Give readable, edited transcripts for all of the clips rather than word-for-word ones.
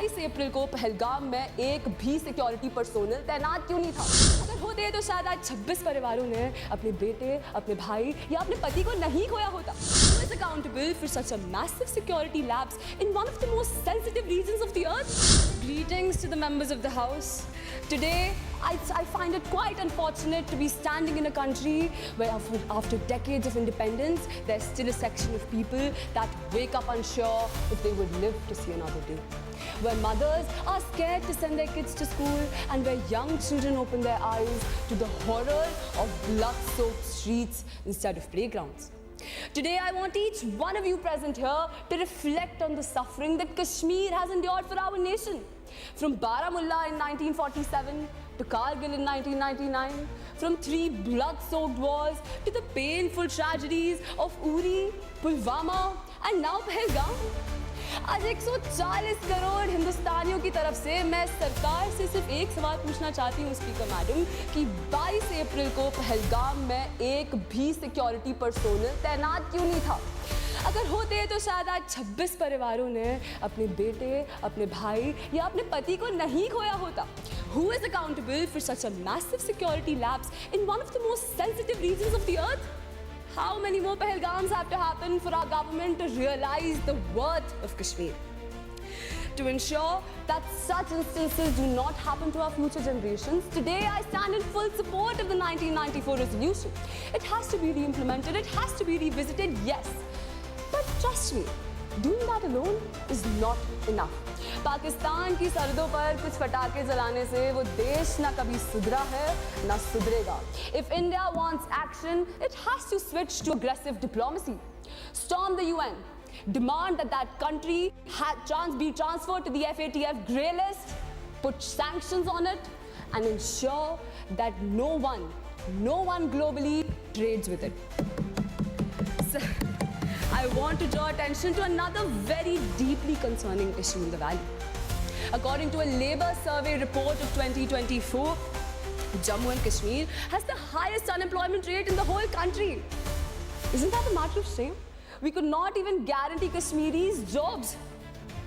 22 अप्रैल को पहलगाम में एक भी सिक्योरिटी पर्सोनल तैनात क्यों नहीं था? अगर होते तो शायद आज 26 परिवारों ने अपने बेटे, अपने भाई या अपने पति को नहीं खोया होता। Who is accountable for such a massive security lapse in one of the most sensitive regions of the earth? Greetings to the members of the House. Today, I find it quite unfortunate to be standing in a country where after decades of independence, there's still a section of people that wake up unsure if they would live to see another day. Where mothers are scared to send their kids to school and where young children open their eyes to the horror of blood-soaked streets instead of playgrounds. Today, I want each one of you present here to reflect on the suffering that Kashmir has endured for our nation. From Baramulla in 1947 to Kargil in 1999, from 3 blood-soaked wars to the painful tragedies of Uri, Pulwama and now Pahalgam. आज 140 करोड़ हिंदुस्तानियों की तरफ से मैं सरकार से सिर्फ एक सवाल पूछना चाहती हूँ स्पीकर मैडम कि 22 अप्रैल को पहलगाम में एक भी सिक्योरिटी पर्सोनल तैनात क्यों नहीं था? अगर होते तो शायद आज 26 परिवारों ने अपने बेटे, अपने भाई या अपने पति को नहीं खोया होता। Who is accountable for such a massive security lapse in one of the most sensitive regions of the earth? How many more Pahalgams have to happen for our government to realize the worth of Kashmir? To ensure that such instances do not happen to our future generations, today I stand in full support of the 1994 resolution. It has to be re-implemented, it has to be revisited, yes. But trust me, doing that alone is not enough. Pakistan की सरहदों पर कुछ पटाखे जलाने से वो देश ना कभी सुधरा है ना सुधरेगा. If India wants action, it has to switch to aggressive diplomacy. Storm the UN. Demand that that country be transferred to the FATF grey list, put sanctions on it, and ensure that no one globally trades with it. So, I want to draw attention to another very deeply concerning issue in the valley. According to a Labour survey report of 2024, Jammu and Kashmir has the highest unemployment rate in the whole country. Isn't that a matter of shame? We could not even guarantee Kashmiris jobs.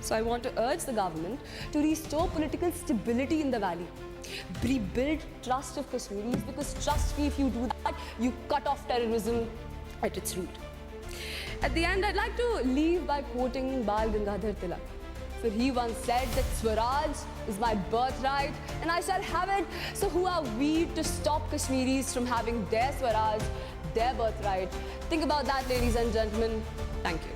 So I want to urge the government to restore political stability in the valley. Rebuild trust of Kashmiris, because trust me, if you do that, you cut off terrorism at its root. At the end, I'd like to leave by quoting Bal Gangadhar Tilak. For he once said that Swaraj is my birthright and I shall have it. So who are we to stop Kashmiris from having their Swaraj, their birthright? Think about that, ladies and gentlemen. Thank you.